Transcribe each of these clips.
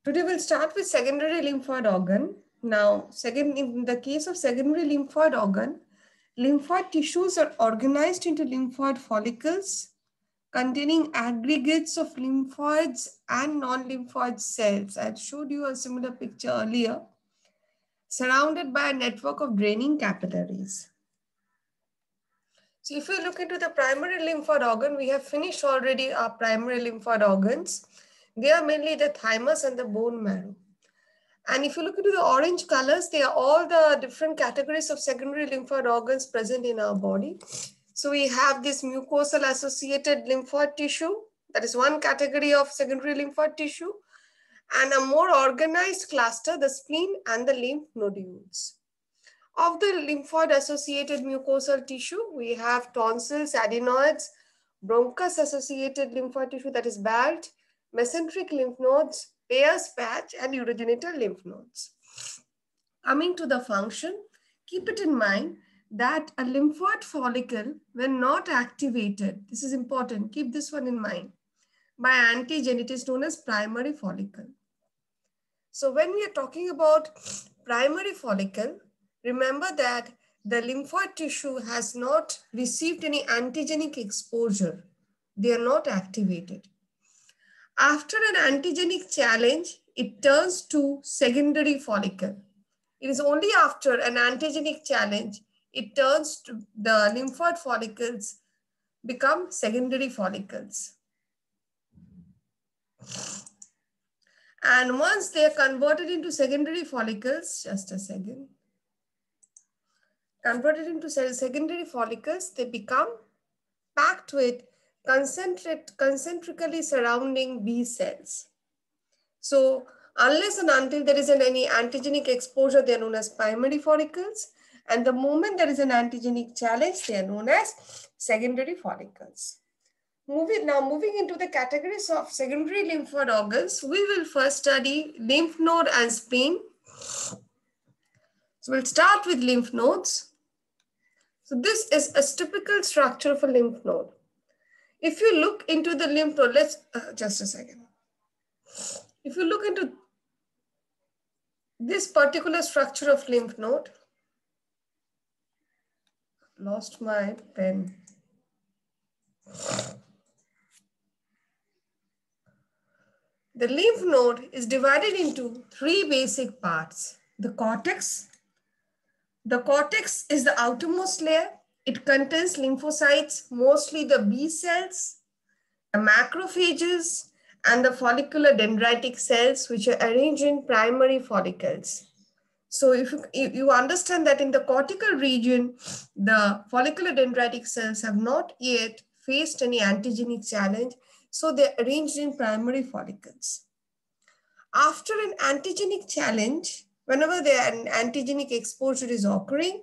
Today we'll start with secondary lymphoid organ. Now, in the case of secondary lymphoid organ, lymphoid tissues are organized into lymphoid follicles containing aggregates of lymphoids and non-lymphoid cells. I showed you a similar picture earlier, surrounded by a network of draining capillaries. So if we look into the primary lymphoid organ, we have finished already our primary lymphoid organs. They are mainly the thymus and the bone marrow. And if you look into the orange colors, they are all the different categories of secondary lymphoid organs present in our body. So we have this mucosal associated lymphoid tissue. That is one category of secondary lymphoid tissue. And a more organized cluster, the spleen and the lymph nodules. Of the lymphoid associated mucosal tissue, we have tonsils, adenoids, bronchus associated lymphoid tissue, that is BALT, mesenteric lymph nodes, Peyer's patch, and urogenital lymph nodes. Coming to the function, keep it in mind that a lymphoid follicle, when not activated, this is important, keep this one in mind, by antigen, it is known as primary follicle. So when we are talking about primary follicle, remember that the lymphoid tissue has not received any antigenic exposure. They are not activated. After an antigenic challenge, it turns to secondary follicle. It is only after an antigenic challenge, it turns to the lymphoid follicles become secondary follicles. And once they are converted into secondary follicles, just a second, converted into secondary follicles, they become packed with concentrically surrounding B cells. So unless and until there is any antigenic exposure, they are known as primary follicles. And the moment there is an antigenic challenge, they are known as secondary follicles. Moving into the categories of secondary lymphoid organs, we will first study lymph node and spleen. So we'll start with lymph nodes. So this is a typical structure of a lymph node. If you look into the lymph node, just a second. If you look into this particular structure of lymph node, lost my pen. The lymph node is divided into three basic parts. The cortex. The cortex is the outermost layer. It contains lymphocytes, mostly the B cells, the macrophages, and the follicular dendritic cells, which are arranged in primary follicles. So if you understand that in the cortical region, the follicular dendritic cells have not yet faced any antigenic challenge, so they're arranged in primary follicles. After an antigenic challenge, whenever an antigenic exposure is occurring,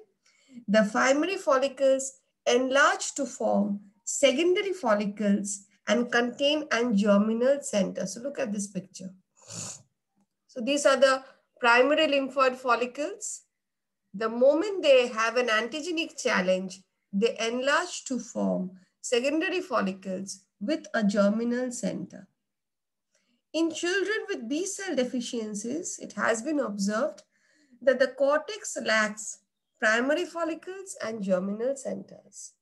the primary follicles enlarge to form secondary follicles and contain an germinal center. So look at this picture. So these are the primary lymphoid follicles. The moment they have an antigenic challenge, they enlarge to form secondary follicles with a germinal center. In children with B cell deficiencies, it has been observed that the cortex lacks primary follicles and germinal centers.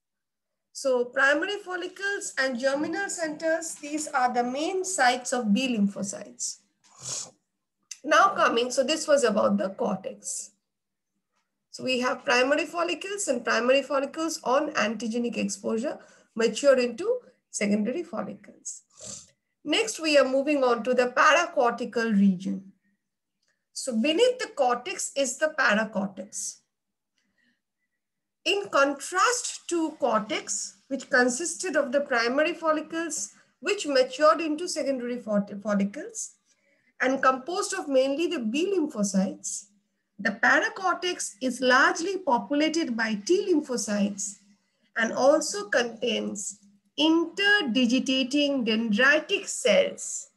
So primary follicles and germinal centers, these are the main sites of B lymphocytes. Now so this was about the cortex. So we have primary follicles, and primary follicles on antigenic exposure mature into secondary follicles. Next, we are moving on to the paracortical region. So beneath the cortex is the paracortex. In contrast to cortex, which consisted of the primary follicles, which matured into secondary follicles, and composed of mainly the B lymphocytes, the paracortex is largely populated by T lymphocytes and also contains interdigitating dendritic cells.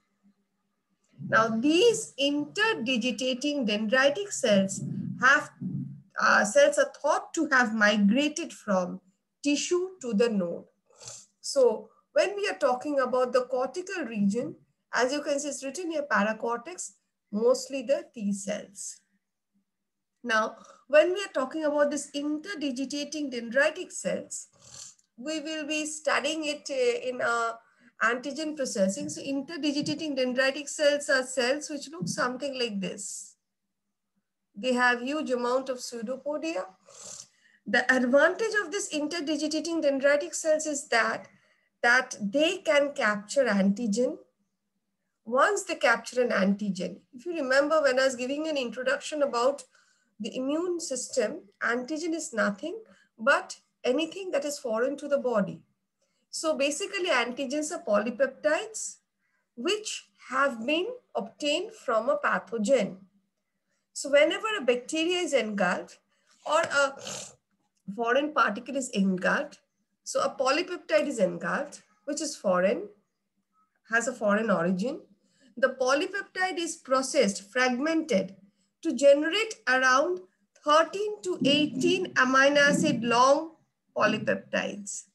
Now, these interdigitating dendritic cells are thought to have migrated from tissue to the node. So when we are talking about the cortical region, as you can see, it's written here paracortex. mostly the T cells. Now, when we are talking about this interdigitating dendritic cells, we will be studying it in antigen processing. So interdigitating dendritic cells are cells which look something like this. They have huge amount of pseudopodia. The advantage of this interdigitating dendritic cells is that they can capture antigen. Once they capture an antigen, if you remember when I was giving an introduction about the immune system, antigen is nothing but anything that is foreign to the body. So basically antigens are polypeptides which have been obtained from a pathogen. So whenever a bacteria is engulfed or a foreign particle is engulfed, so a polypeptide is engulfed, which is foreign, has a foreign origin. The polypeptide is processed, fragmented to generate around 13 to 18 amino acid long polypeptides.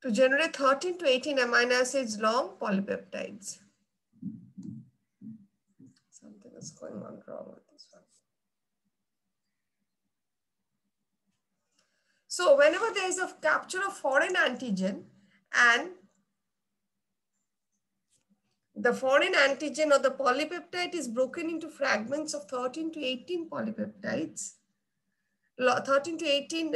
To generate 13 to 18 amino acids long polypeptides. Something is going on wrong with this one. So whenever there is a capture of foreign antigen and the foreign antigen or the polypeptide is broken into fragments of 13 to 18 polypeptides, 13 to 18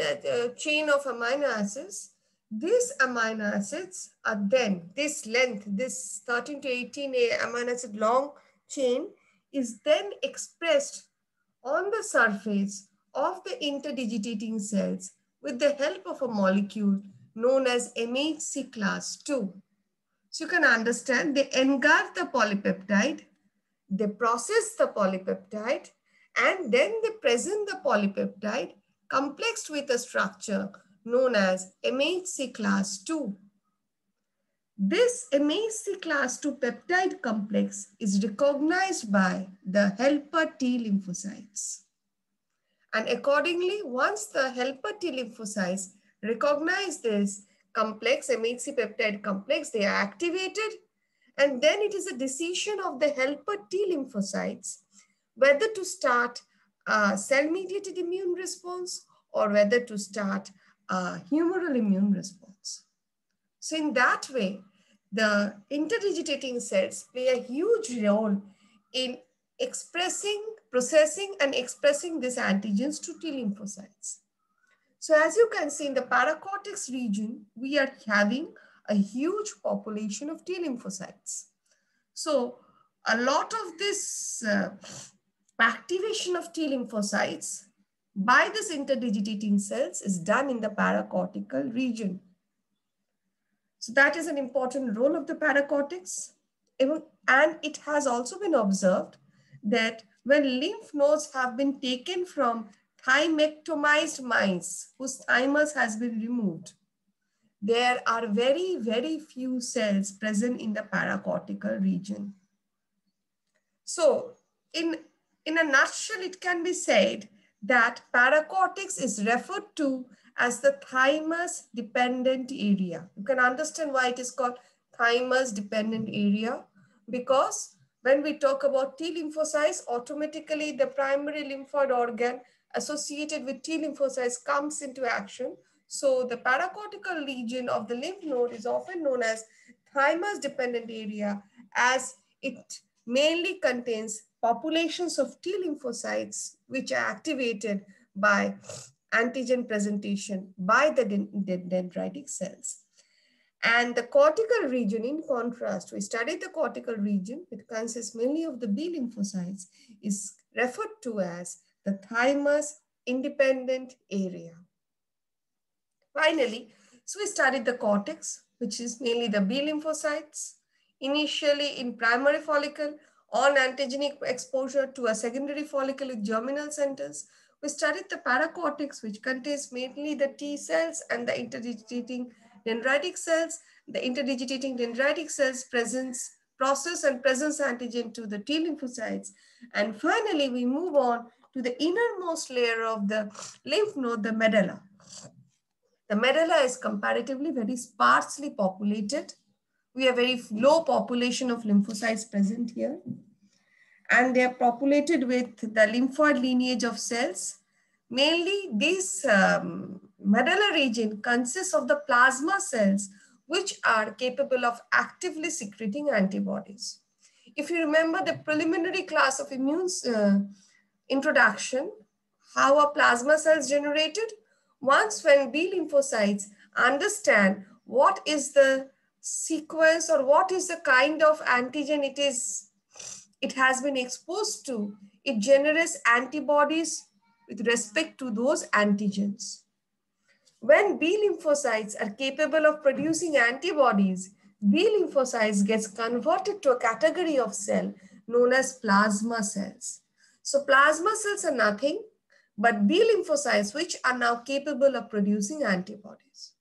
chain of amino acids. These amino acids are then, this length, this 13 to 18 amino acid long chain is then expressed on the surface of the interdigitating cells with the help of a molecule known as MHC class 2. So you can understand they engulf the polypeptide, they process the polypeptide, and then they present the polypeptide complexed with a structure known as MHC class 2. This MHC class 2 peptide complex is recognized by the helper T lymphocytes. And accordingly, once the helper T lymphocytes recognize this complex, MHC peptide complex, they are activated. And then it is a decision of the helper T lymphocytes whether to start a cell-mediated immune response or whether to start a humoral immune response. So in that way, the interdigitating cells play a huge role in expressing, processing and expressing these antigens to T lymphocytes. So as you can see in the paracortex region, we are having a huge population of T lymphocytes. So a lot of this activation of T lymphocytes by this interdigitating cells is done in the paracortical region. So that is an important role of the paracortex. And it has also been observed that when lymph nodes have been taken from thymectomized mice whose thymus has been removed, there are very, very few cells present in the paracortical region. So in a nutshell, it can be said that paracortex is referred to as the thymus dependent area. You can understand why it is called thymus dependent area, because when we talk about T lymphocytes, automatically the primary lymphoid organ associated with T lymphocytes comes into action. So the paracortical region of the lymph node is often known as thymus dependent area, as it mainly contains populations of T lymphocytes which are activated by antigen presentation by the dendritic cells. And the cortical region, in contrast, we studied the cortical region, which consists mainly of the B lymphocytes, is referred to as the thymus independent area. Finally, so we studied the cortex, which is mainly the B lymphocytes, initially in primary follicle on antigenic exposure to a secondary follicle with germinal centers. We studied the paracortex, which contains mainly the T cells and the interdigitating dendritic cells. The interdigitating dendritic cells process and presents antigen to the T lymphocytes. And finally, we move on to the innermost layer of the lymph node, the medulla. The medulla is comparatively very sparsely populated. We have very low population of lymphocytes present here. And they are populated with the lymphoid lineage of cells. Mainly this medulla region consists of the plasma cells, which are capable of actively secreting antibodies. If you remember the preliminary class of immune introduction, how are plasma cells generated? Once when B lymphocytes understand what is the sequence or what is the kind of antigen it has been exposed to, it generates antibodies with respect to those antigens. When B lymphocytes are capable of producing antibodies, B lymphocytes gets converted to a category of cell known as plasma cells. So plasma cells are nothing but B lymphocytes which are now capable of producing antibodies.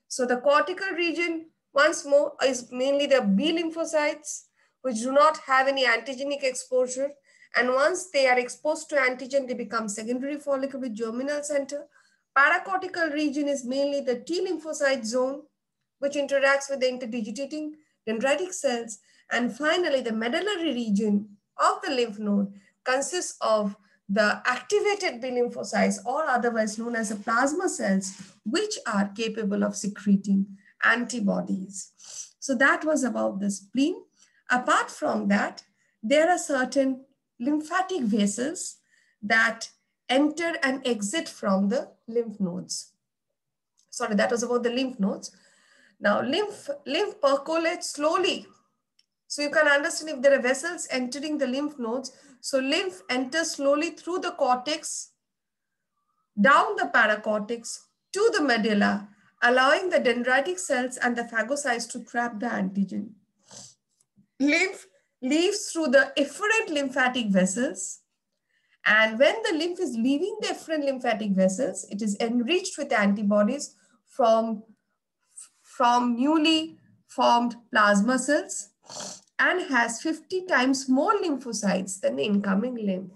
So the cortical region, once more, is mainly the B lymphocytes which do not have any antigenic exposure. And once they are exposed to antigen, they become secondary follicle with germinal center. Paracortical region is mainly the T lymphocyte zone, which interacts with the interdigitating dendritic cells. And finally, the medullary region of the lymph node consists of the activated B lymphocytes, or otherwise known as the plasma cells, which are capable of secreting antibodies. So that was about the spleen. Apart from that, there are certain lymphatic vessels that enter and exit from the lymph nodes. Sorry, that was about the lymph nodes. Now, lymph percolates slowly. So you can understand if there are vessels entering the lymph nodes. So lymph enters slowly through the cortex, down the paracortex to the medulla, allowing the dendritic cells and the phagocytes to trap the antigen. Lymph leaves through the efferent lymphatic vessels. And when the lymph is leaving the efferent lymphatic vessels, it is enriched with antibodies from newly formed plasma cells and has 50 times more lymphocytes than the incoming lymph.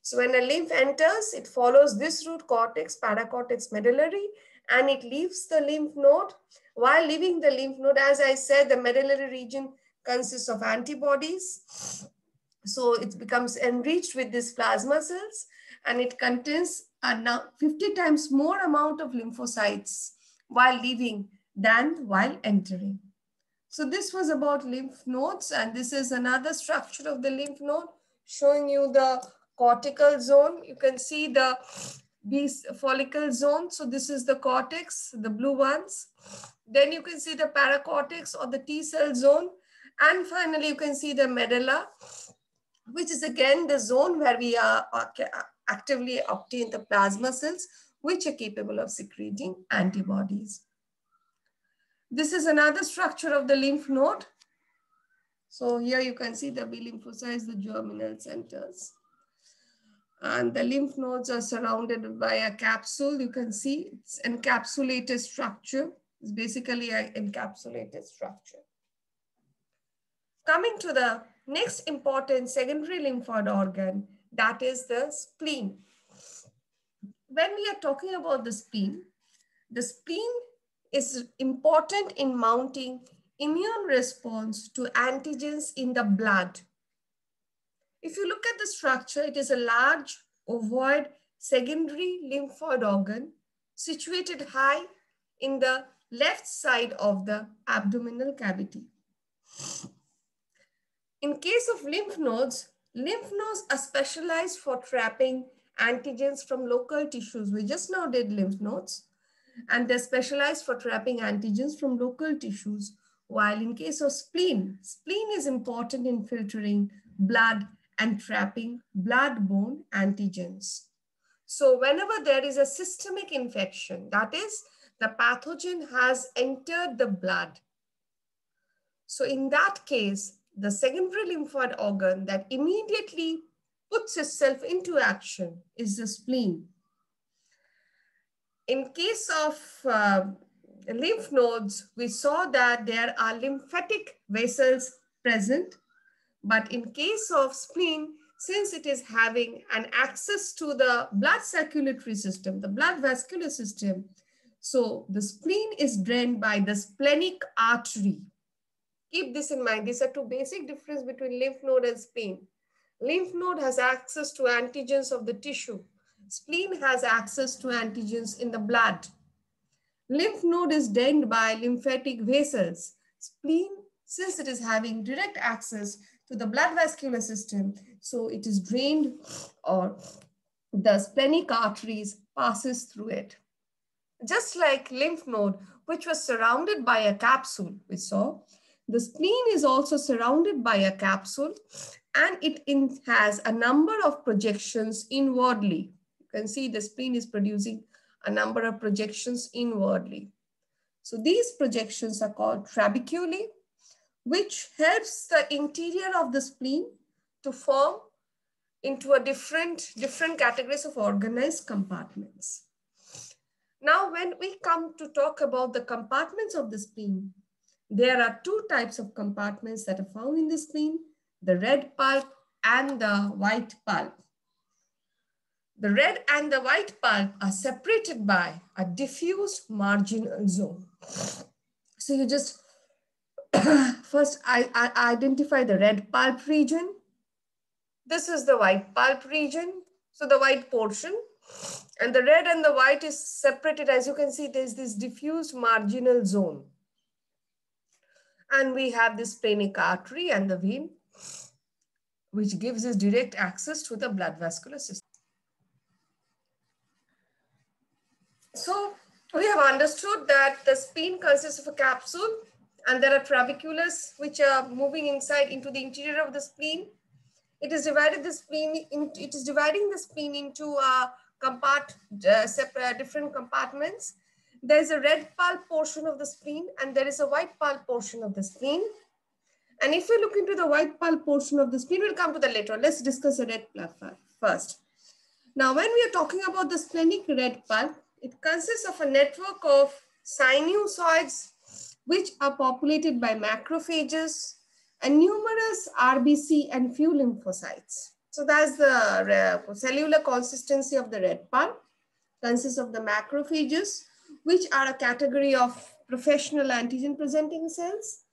So when a lymph enters, it follows this route, cortex, paracortex, medullary, and it leaves the lymph node. While leaving the lymph node, as I said, the medullary region consists of antibodies. So it becomes enriched with these plasma cells, and it contains a 50 times more amount of lymphocytes while leaving than while entering. So this was about lymph nodes, and this is another structure of the lymph node showing you the cortical zone. You can see the B follicle zone. So this is the cortex, the blue ones. Then you can see the paracortex or the T cell zone. And finally, you can see the medulla, which is again the zone where we are actively obtain the plasma cells, which are capable of secreting antibodies. This is another structure of the lymph node. So here you can see the B lymphocytes, the germinal centers. And the lymph nodes are surrounded by a capsule. You can see it's encapsulated structure. It's basically an encapsulated structure. Coming to the next important secondary lymphoid organ, that is the spleen. When we are talking about the spleen is important in mounting immune response to antigens in the blood. If you look at the structure, it is a large ovoid secondary lymphoid organ situated high in the left side of the abdominal cavity. In case of lymph nodes are specialized for trapping antigens from local tissues. We just now did lymph nodes, and they're specialized for trapping antigens from local tissues. While in case of spleen is important in filtering blood and trapping blood-borne antigens. So whenever there is a systemic infection, that is, the pathogen has entered the blood. So in that case, the secondary lymphoid organ that immediately puts itself into action is the spleen. In case of lymph nodes, we saw that there are lymphatic vessels present, but in case of spleen, since it is having an access to the blood circulatory system, the blood vascular system, so the spleen is drained by the splenic artery. Keep this in mind. These are two basic differences between lymph node and spleen. Lymph node has access to antigens of the tissue. Spleen has access to antigens in the blood. Lymph node is drained by lymphatic vessels. Spleen, since it is having direct access to the blood vascular system, so it is drained, or the splenic arteries passes through it. Just like lymph node, which was surrounded by a capsule, we saw, the spleen is also surrounded by a capsule, and it has a number of projections inwardly. You can see the spleen is producing a number of projections inwardly. So these projections are called trabeculae, which helps the interior of the spleen to form into a different categories of organized compartments. Now, when we come to talk about the compartments of the spleen, there are two types of compartments that are found in the spleen, the red pulp and the white pulp. The red and the white pulp are separated by a diffused marginal zone. So you just first I identify the red pulp region. This is the white pulp region, so the white portion. And the red and the white is separated. As you can see, there's this diffused marginal zone. And we have this splenic artery and the vein, which gives us direct access to the blood vascular system. So we have understood that the spleen consists of a capsule, and there are trabecules which are moving inside into the interior of the spleen. It is dividing the spleen into different compartments. There is a red pulp portion of the spleen, and there is a white pulp portion of the spleen. And if we look into the white pulp portion of the spleen, we'll come to that later. Let's discuss the red pulp first. Now, when we are talking about the splenic red pulp, it consists of a network of sinusoids which are populated by macrophages and numerous RBC and few lymphocytes. So that's the cellular consistency of the red pulp. Consists of the macrophages, which are a category of professional antigen presenting cells.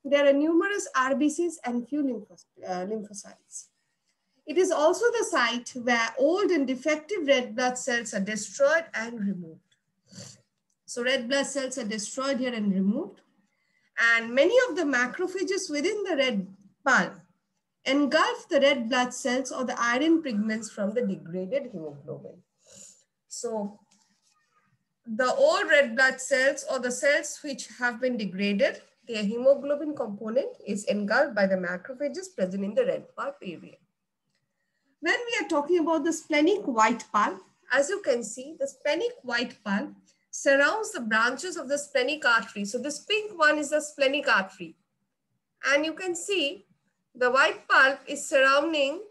There are numerous RBCs and few lymphocytes. It is also the site where old and defective red blood cells are destroyed and removed. So red blood cells are destroyed here and removed. And many of the macrophages within the red pulp engulf the red blood cells or the iron pigments from the degraded hemoglobin. So the old red blood cells or the cells which have been degraded, their hemoglobin component is engulfed by the macrophages present in the red pulp area. When we are talking about the splenic white pulp, as you can see, the splenic white pulp surrounds the branches of the splenic artery. So this pink one is the splenic artery. And you can see the white pulp is surrounding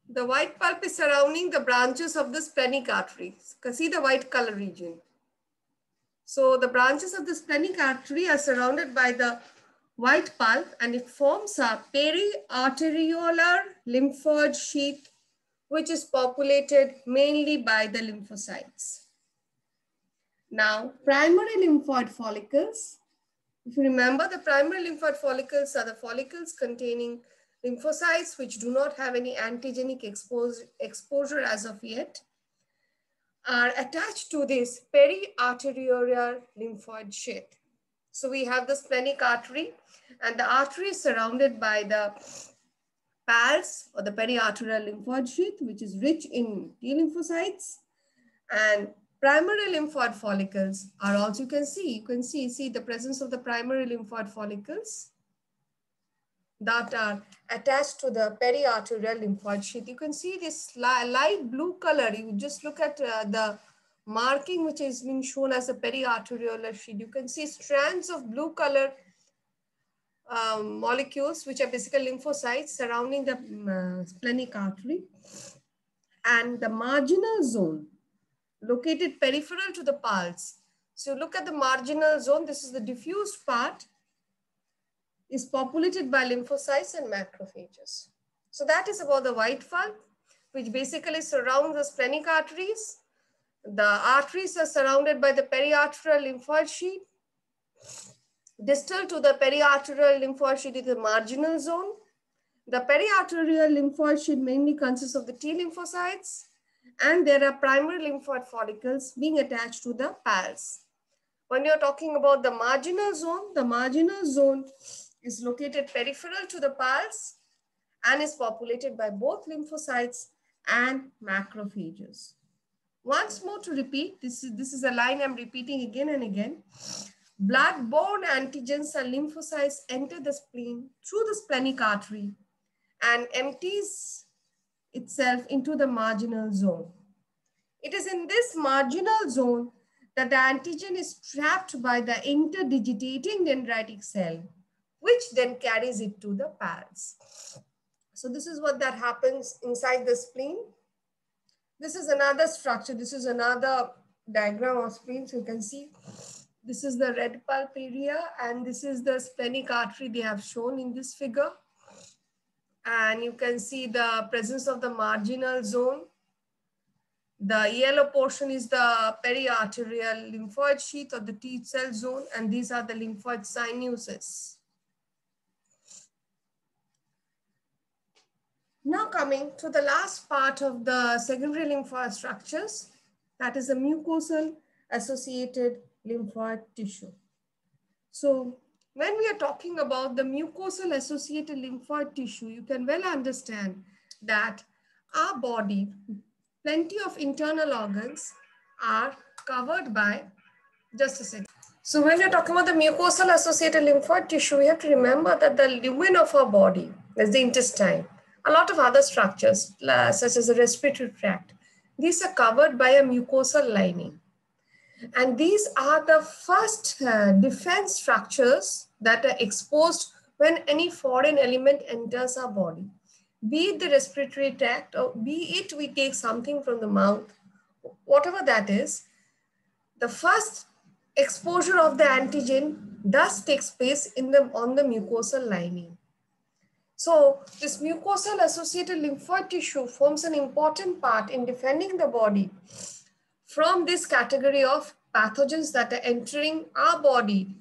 the white pulp is surrounding the branches of the splenic artery. You can see the white color region. So the branches of the splenic artery are surrounded by the white pulp, and it forms a periarteriolar lymphoid sheath, which is populated mainly by the lymphocytes. Now, primary lymphoid follicles. If you remember, the primary lymphoid follicles are the follicles containing lymphocytes which do not have any antigenic exposure as of yet, are attached to this periarteriolar lymphoid sheath. So we have the splenic artery, and the artery is surrounded by the pals or the periarterial lymphoid sheath, which is rich in T lymphocytes. And primary lymphoid follicles are also, you can see the presence of the primary lymphoid follicles that are attached to the periarterial lymphoid sheath. You can see this light blue color. You just look at the marking which is being shown as a periarteriolar sheath. You can see strands of blue color molecules, which are basically lymphocytes surrounding the splenic artery. and the marginal zone located peripheral to the pulse. So look at the marginal zone. This is the diffused part, is populated by lymphocytes and macrophages. So that is about the white bulb, which basically surrounds the splenic arteries. The arteries are surrounded by the periarterial lymphoid sheath. Distal to the periarterial lymphoid sheath is the marginal zone. The periarterial lymphoid sheath mainly consists of the T lymphocytes, and there are primary lymphoid follicles being attached to the pals. When you're talking about the marginal zone is located peripheral to the pulse and is populated by both lymphocytes and macrophages. Once more to repeat, this is a line I'm repeating again and again. Blood-borne antigens and lymphocytes enter the spleen through the splenic artery and empties itself into the marginal zone. It is in this marginal zone that the antigen is trapped by the interdigitating dendritic cell, which then carries it to the pals. So this is what that happens inside the spleen. This is another structure. This is another diagram of spleen. So you can see this is the red pulp area, and this is the splenic artery they have shown in this figure. And you can see the presence of the marginal zone. The yellow portion is the periarterial lymphoid sheath or the T cell zone, and these are the lymphoid sinuses. Now coming to the last part of the secondary lymphoid structures, that is the mucosal associated lymphoid tissue. So when we are talking about the mucosal associated lymphoid tissue, you can well understand that our body, plenty of internal organs are covered by, just a second. So when you're talking about the mucosal associated lymphoid tissue, we have to remember that the lumen of our body, that's the intestine, a lot of other structures, such as the respiratory tract, these are covered by a mucosal lining. And these are the first defense structures that are exposed when any foreign element enters our body. Be it the respiratory tract, or be it we take something from the mouth, whatever that is, the first exposure of the antigen does takes place on the mucosal lining. So this mucosal associated lymphoid tissue forms an important part in defending the body from this category of pathogens that are entering our body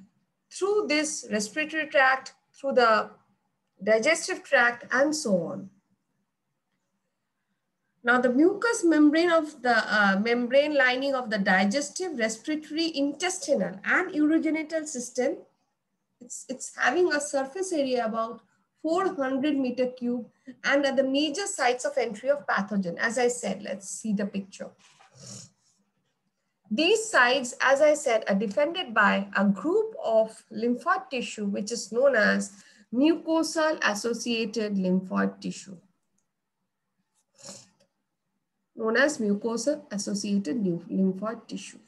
through this respiratory tract, through the digestive tract, and so on. Now the mucous membrane of the membrane lining of the digestive, respiratory, intestinal, and urogenital system, it's having a surface area about 400 meter cube and are the major sites of entry of pathogen. As I said, let's see the picture. These sites, as I said, are defended by a group of lymphoid tissue, which is known as mucosal associated lymphoid tissue. Known as mucosal associated lymphoid tissue.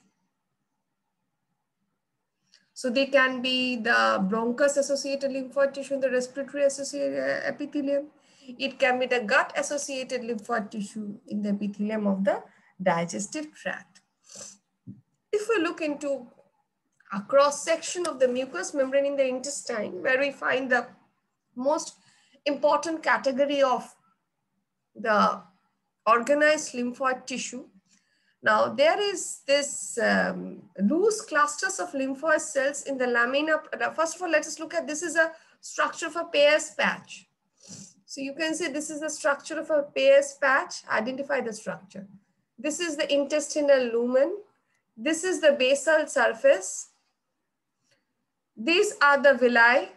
So they can be the bronchus associated lymphoid tissue in the respiratory associated epithelium. It can be the gut associated lymphoid tissue in the epithelium of the digestive tract. If we look into a cross section of the mucous membrane in the intestine, where we find the most important category of the organized lymphoid tissue. Now there is this loose clusters of lymphoid cells in the lamina. First of all, let us look at, this is a structure of a Peyer's patch. So you can see this is the structure of a Peyer's patch. Identify the structure. This is the intestinal lumen. This is the basal surface. These are the villi.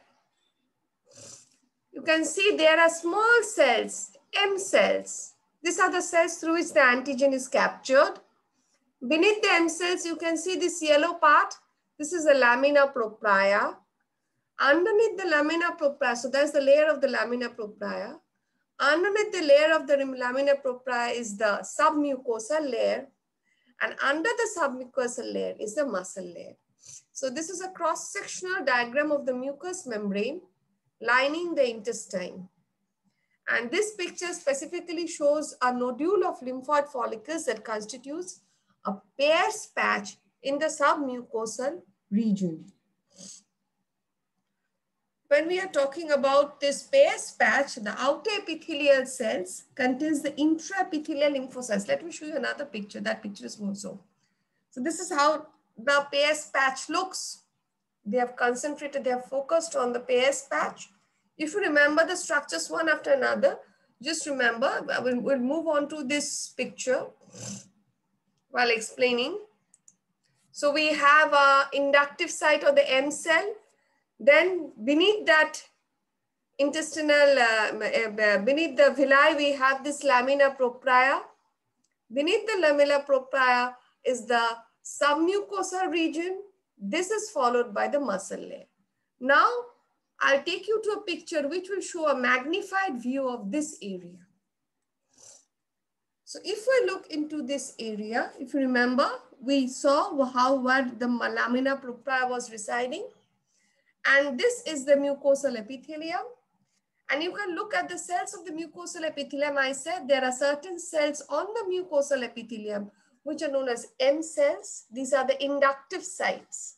You can see there are small cells, M cells. These are the cells through which the antigen is captured. Beneath the M cells, you can see this yellow part. This is the lamina propria. Underneath the lamina propria, so that's the layer of the lamina propria. Underneath the layer of the lamina propria is the submucosal layer. And under the submucosal layer is the muscle layer. So this is a cross-sectional diagram of the mucous membrane lining the intestine. And this picture specifically shows a nodule of lymphoid follicles that constitutes a Peyer's patch in the submucosal region. When we are talking about this Peyer's patch, the outer epithelial cells contains the intraepithelial lymphocytes. Let me show you another picture. That picture is more so. So this is how the Peyer's patch looks. They have concentrated, they have focused on the Peyer's patch. If you remember the structures one after another, just remember, we'll move on to this picture while explaining. So we have a inductive site of the M cell. Then beneath that intestinal, beneath the villi, we have this lamina propria. Beneath the lamina propria is the submucosal region. This is followed by the muscle layer. Now, I'll take you to a picture which will show a magnified view of this area. So if we look into this area, if you remember, we saw where the lamina propria was residing. And this is the mucosal epithelium. And you can look at the cells of the mucosal epithelium. I said there are certain cells on the mucosal epithelium which are known as M cells. These are the inductive sites.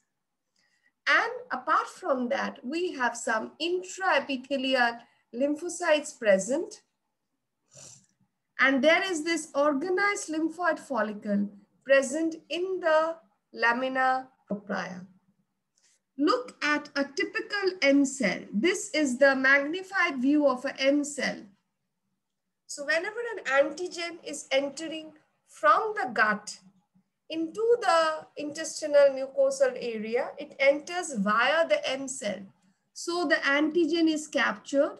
And apart from that, we have some intraepithelial lymphocytes present. And there is this organized lymphoid follicle present in the lamina propria. Look at a typical M cell. This is the magnified view of an M cell. So whenever an antigen is entering from the gut into the intestinal mucosal area, it enters via the M cell. So the antigen is captured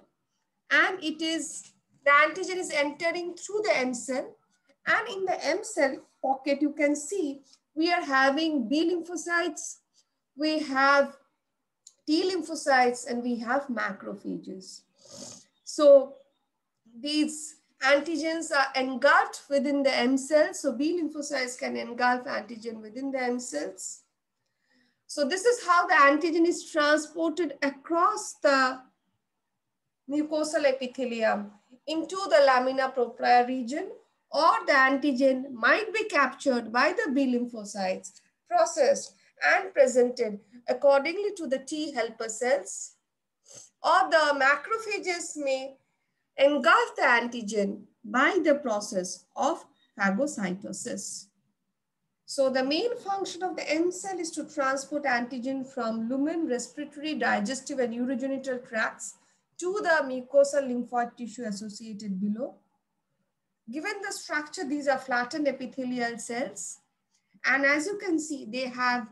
and the antigen is entering through the M cell. And in the M cell pocket, you can see we are having B lymphocytes, we have T lymphocytes, and we have macrophages. So these antigens are engulfed within the M cells. So B lymphocytes can engulf antigen within the M cells. So this is how the antigen is transported across the mucosal epithelium into the lamina propria region, or the antigen might be captured by the B lymphocytes, processed and presented accordingly to the T helper cells, or the macrophages may engulf the antigen by the process of phagocytosis. So the main function of the M cell is to transport antigen from lumen, respiratory, digestive, and urogenital tracts to the mucosal lymphoid tissue associated below. Given the structure, these are flattened epithelial cells. And as you can see, they have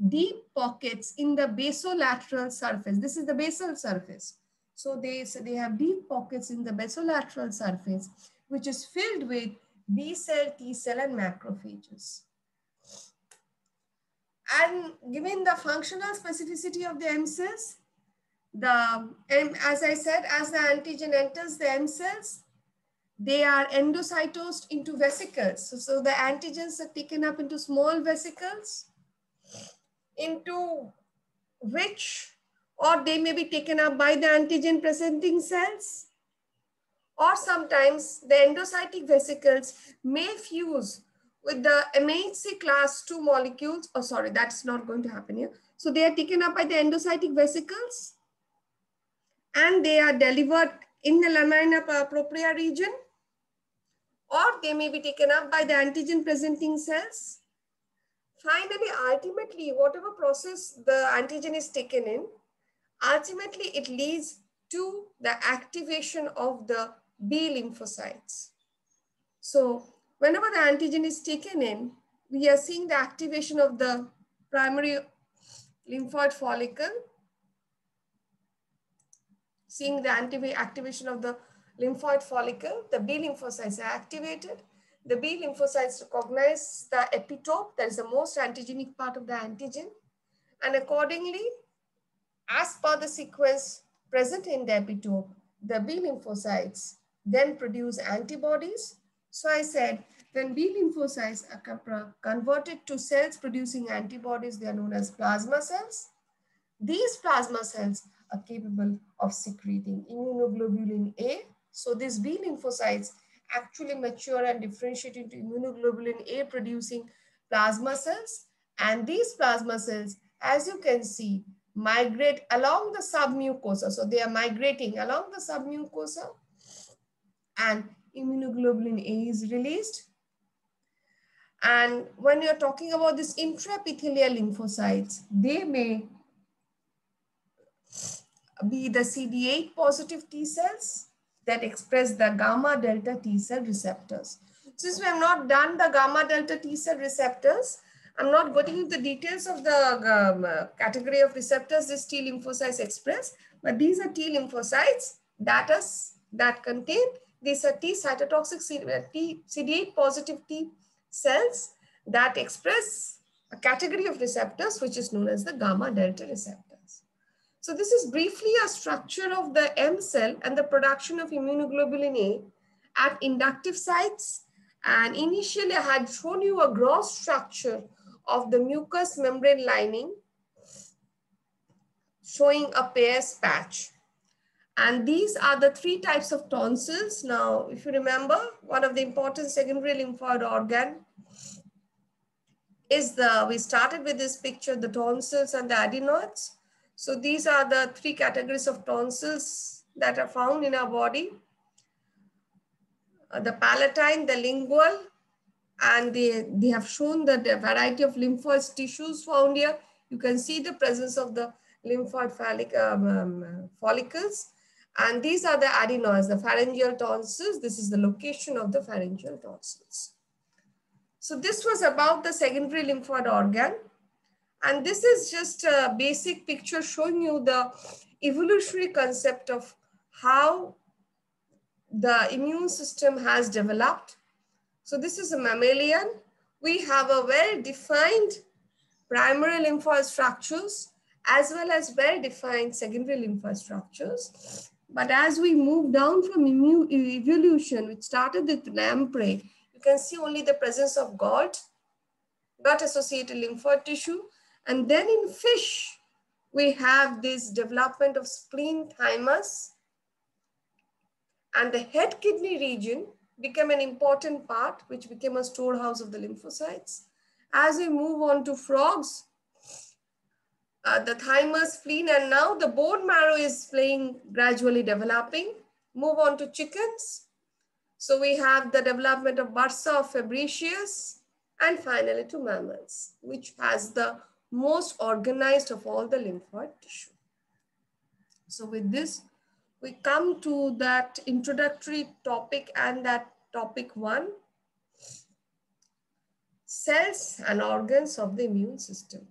deep pockets in the basolateral surface. This is the basal surface. So they have deep pockets in the basolateral surface, which is filled with B cell, T cell, and macrophages. And given the functional specificity of the M cells, as I said, as the antigen enters the M cells, they are endocytosed into vesicles. So the antigens are taken up into small vesicles, into which, or they may be taken up by the antigen presenting cells, or sometimes the endocytic vesicles may fuse with the MHC class 2 molecules. Oh, sorry, that's not going to happen here. So they are taken up by the endocytic vesicles and they are delivered in the lamina propria region, or they may be taken up by the antigen presenting cells. Finally, ultimately, whatever process the antigen is taken in, ultimately it leads to the activation of the B lymphocytes. So whenever the antigen is taken in, we are seeing the activation of the primary lymphoid follicle, seeing the activation of the lymphoid follicle, the B lymphocytes are activated. The B lymphocytes recognize the epitope, that is the most antigenic part of the antigen. And accordingly, as per the sequence present in the epitope, the B lymphocytes then produce antibodies. So I said, when B lymphocytes are converted to cells producing antibodies, they are known as plasma cells. These plasma cells are capable of secreting immunoglobulin A, So these B lymphocytes actually mature and differentiate into immunoglobulin A producing plasma cells. And these plasma cells, as you can see, migrate along the submucosa. So they are migrating along the submucosa and immunoglobulin A is released. And when you're talking about this intraepithelial lymphocytes, they may be the CD8 positive T cells that express the gamma delta T cell receptors. Since we have not done the gamma delta T cell receptors, I'm not going into the details of the category of receptors this T lymphocytes express, but these are T lymphocytes that contain these are T cytotoxic CD8 positive T cells that express a category of receptors which is known as the gamma delta receptors. So this is briefly a structure of the M cell and the production of immunoglobulin A at inductive sites. And initially I had shown you a gross structure of the mucous membrane lining showing a Peyer's patch. And these are the three types of tonsils. Now, if you remember, one of the important secondary lymphoid organ is we started with this picture, the tonsils and the adenoids. So these are the three categories of tonsils that are found in our body. The palatine, the lingual, and they have shown that the variety of lymphoid tissues found here. You can see the presence of the lymphoid follicles. And these are the adenoids, the pharyngeal tonsils. This is the location of the pharyngeal tonsils. So this was about the secondary lymphoid organ. And this is just a basic picture showing you the evolutionary concept of how the immune system has developed. So this is a mammalian. We have a well-defined primary lymphoid structures as well as well-defined secondary lymphoid structures. But as we move down from evolution, which started with lamprey, you can see only the presence of gut-associated lymphoid tissue. And then in fish, we have this development of spleen, thymus, and the head kidney region became an important part, which became a storehouse of the lymphocytes. As we move on to frogs, the thymus, spleen, and now the bone marrow is gradually developing. Move on to chickens. So we have the development of bursa of Fabricius, and finally to mammals, which has the most organized of all the lymphoid tissue. So with this, we come to that introductory topic and that topic 1, cells and organs of the immune system.